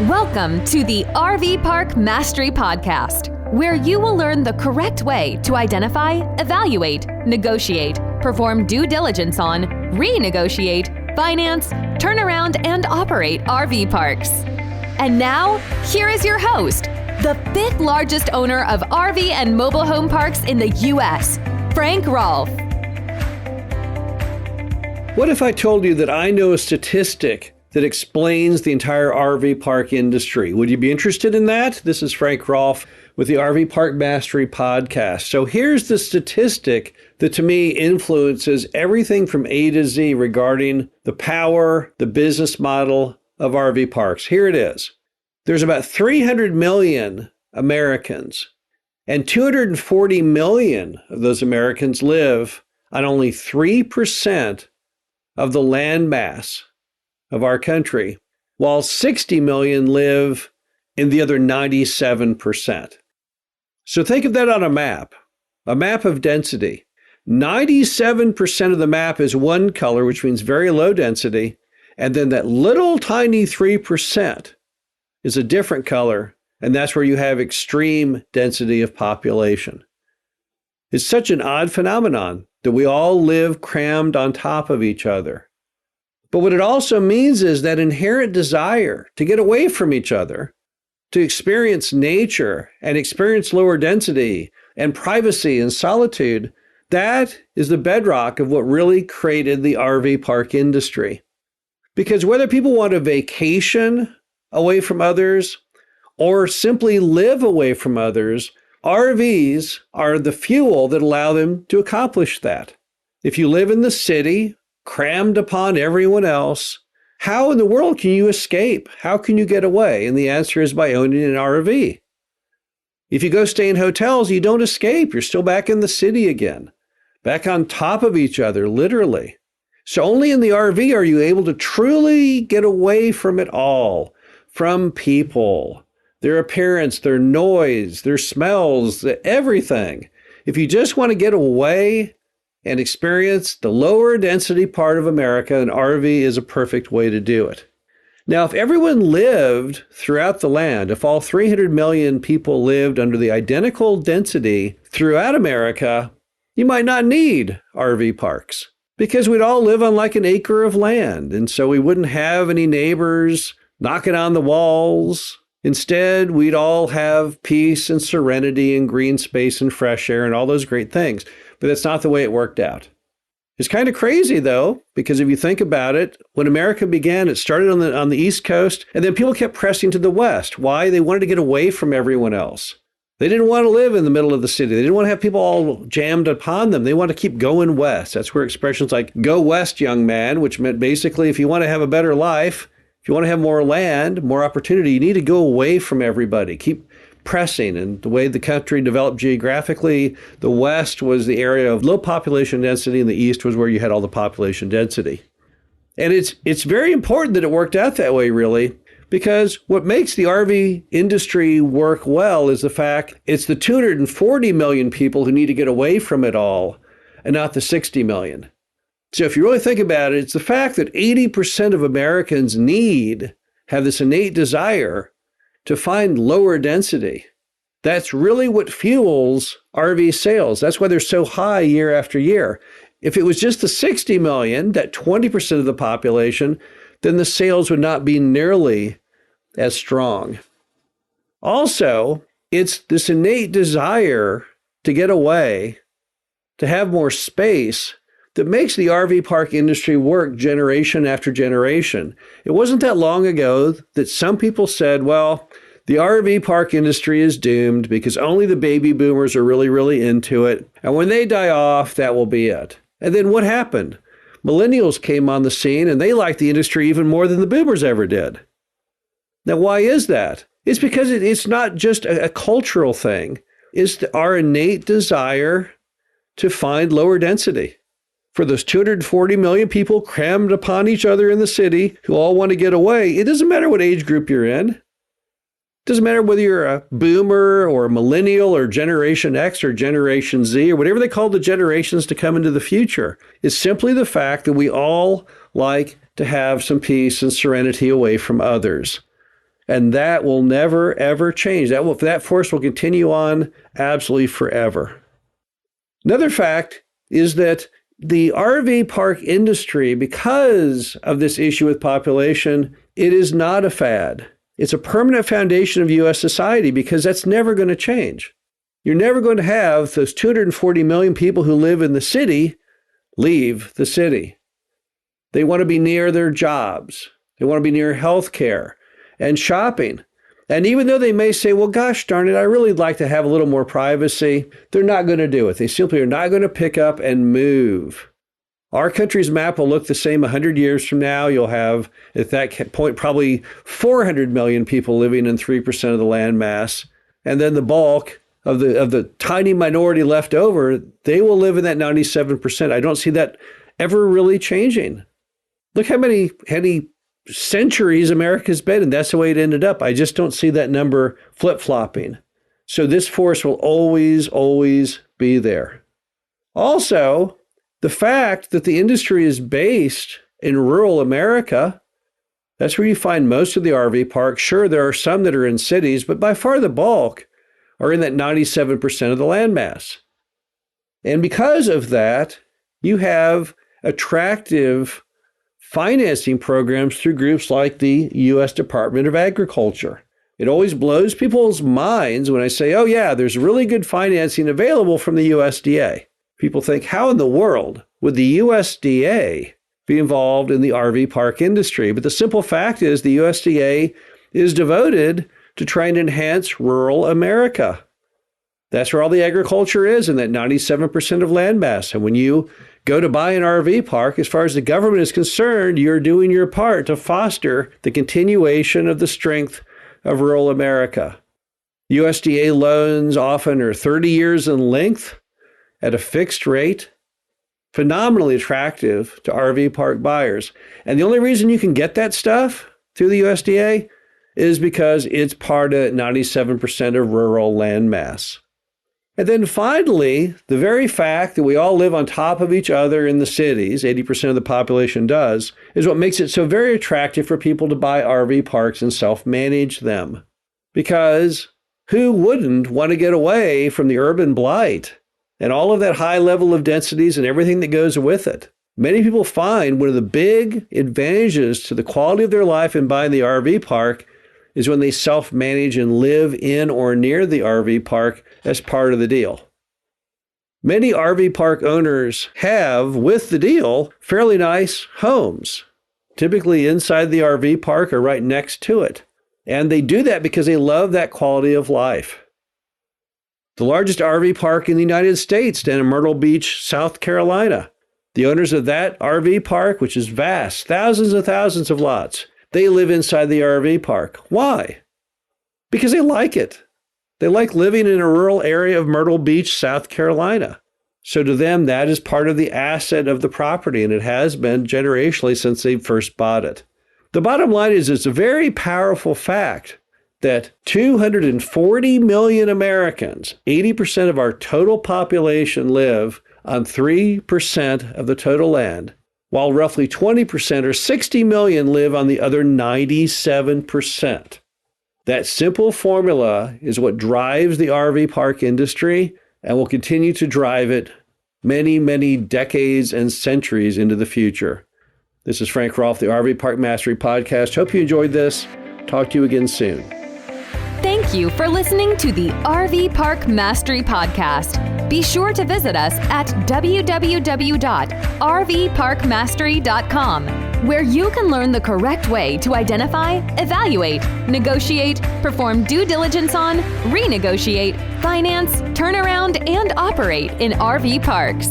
Welcome to the RV Park Mastery Podcast, where you will learn the correct way to identify, evaluate, negotiate, perform due diligence on, renegotiate, finance, turn around, and operate RV parks. And now, here is your host, the fifth largest owner of RV and mobile home parks in the U.S., Frank Rolfe. What if I told you that I know a statistic that explains the entire RV park industry? Would you be interested in that? This is Frank Rolfe with the RV Park Mastery Podcast. So here's the statistic that to me influences everything from A to Z regarding the power, the business model of RV parks. Here it is. There's about 300 million Americans, and 240 million of those Americans live on only 3% of the land mass of our country, while 60 million live in the other 97%. So think of that on a map of density. 97% of the map is one color, which means very low density, and then that little tiny 3% is a different color, and that's where you have extreme density of population. It's such an odd phenomenon that we all live crammed on top of each other. But what it also means is that inherent desire to get away from each other, to experience nature and experience lower density and privacy and solitude, that is the bedrock of what really created the RV park industry. Because whether people want a vacation away from others or simply live away from others, RVs are the fuel that allow them to accomplish that. If you live in the city, crammed upon everyone else, how in the world can you escape? How can you get away? And the answer is by owning an RV. If you go stay in hotels, you don't escape. You're still back in the city again, back on top of each other, literally. So only in the RV are you able to truly get away from it all, from people, their appearance, their noise, their smells, everything. If you just want to get away and experience the lower density part of America, an RV is a perfect way to do it. Now, if everyone lived throughout the land, if all 300 million people lived under the identical density throughout America, you might not need RV parks because we'd all live on like an acre of land. And so we wouldn't have any neighbors knocking on the walls. Instead, we'd all have peace and serenity and green space and fresh air and all those great things. But that's not the way it worked out. It's kind of crazy, though, because if you think about it, when America began, it started on the East Coast, and then people kept pressing to the West. Why? They wanted to get away from everyone else. They didn't want to live in the middle of the city. They didn't want to have people all jammed upon them. They wanted to keep going west. That's where expressions like, "Go west, young man," which meant basically if you want to have a better life, if you want to have more land, more opportunity, you need to go away from everybody. Keep pressing. And the way the country developed geographically, the West was the area of low population density, and the East was where you had all the population density. And it's very important that it worked out that way, really, because what makes the RV industry work well is the fact it's the 240 million people who need to get away from it all, and not the 60 million. So if you really think about it, it's the fact that 80% of Americans have this innate desire to find lower density. That's really what fuels RV sales. That's why they're so high year after year. If it was just the 60 million, that 20% of the population, then the sales would not be nearly as strong. Also, it's this innate desire to get away, to have more space, that makes the RV park industry work generation after generation. It wasn't that long ago that some people said, well, the RV park industry is doomed because only the baby boomers are really, really into it. And when they die off, that will be it. And then what happened? Millennials came on the scene and they liked the industry even more than the boomers ever did. Now, why is that? It's because it's not just a cultural thing. It's our innate desire to find lower density. For those 240 million people crammed upon each other in the city who all want to get away, it doesn't matter what age group you're in. It doesn't matter whether you're a boomer or a millennial or Generation X or Generation Z or whatever they call the generations to come into the future. It's simply the fact that we all like to have some peace and serenity away from others. And that will never, ever change. That force will continue on absolutely forever. Another fact is that the RV park industry, because of this issue with population, it is not a fad. It's a permanent foundation of U.S. society because that's never going to change. You're never going to have those 240 million people who live in the city leave the city. They want to be near their jobs. They want to be near healthcare and shopping. And even though they may say, well, gosh darn it, I really like to have a little more privacy, they're not going to do it. They simply are not going to pick up and move. Our country's map will look the same 100 years from now. You'll have, at that point, probably 400 million people living in 3% of the land mass. And then the bulk of the tiny minority left over, they will live in that 97%. I don't see that ever really changing. Look how many centuries America's been, and that's the way it ended up. I just don't see that number flip-flopping. So this force will always, always be there. Also, the fact that the industry is based in rural America, that's where you find most of the RV parks. Sure, there are some that are in cities, but by far the bulk are in that 97% of the landmass. And because of that, you have attractive financing programs through groups like the U.S. Department of Agriculture. It always blows people's minds when I say, oh yeah, there's really good financing available from the USDA. People think, how in the world would the USDA be involved in the RV park industry? But the simple fact is the USDA is devoted to trying to enhance rural America. That's where all the agriculture is, in that 97% of landmass. And when you go to buy an RV park, as far as the government is concerned, you're doing your part to foster the continuation of the strength of rural America. USDA loans often are 30 years in length at a fixed rate, phenomenally attractive to RV park buyers. And the only reason you can get that stuff through the USDA is because it's part of 97% of rural landmass. And then finally, the very fact that we all live on top of each other in the cities, 80% of the population does, is what makes it so very attractive for people to buy RV parks and self-manage them. Because who wouldn't want to get away from the urban blight and all of that high level of densities and everything that goes with it? Many people find one of the big advantages to the quality of their life in buying the RV park is when they self-manage and live in or near the RV park as part of the deal. Many RV park owners have, with the deal, fairly nice homes, typically inside the RV park or right next to it. And they do that because they love that quality of life. The largest RV park in the United States, down in Myrtle Beach, South Carolina. The owners of that RV park, which is vast, thousands and thousands of lots, they live inside the RV park. Why? Because they like it. They like living in a rural area of Myrtle Beach, South Carolina. So to them, that is part of the asset of the property, and it has been generationally since they first bought it. The bottom line is it's a very powerful fact that 240 million Americans, 80% of our total population, live on 3% of the total land, while roughly 20% or 60 million live on the other 97%. That simple formula is what drives the RV park industry and will continue to drive it many, many decades and centuries into the future. This is Frank Rolfe, the RV Park Mastery Podcast. Hope you enjoyed this. Talk to you again soon. Thank you for listening to the RV Park Mastery Podcast. Be sure to visit us at www.rvparkmastery.com, where you can learn the correct way to identify, evaluate, negotiate, perform due diligence on, renegotiate, finance, turn around, and operate in RV parks.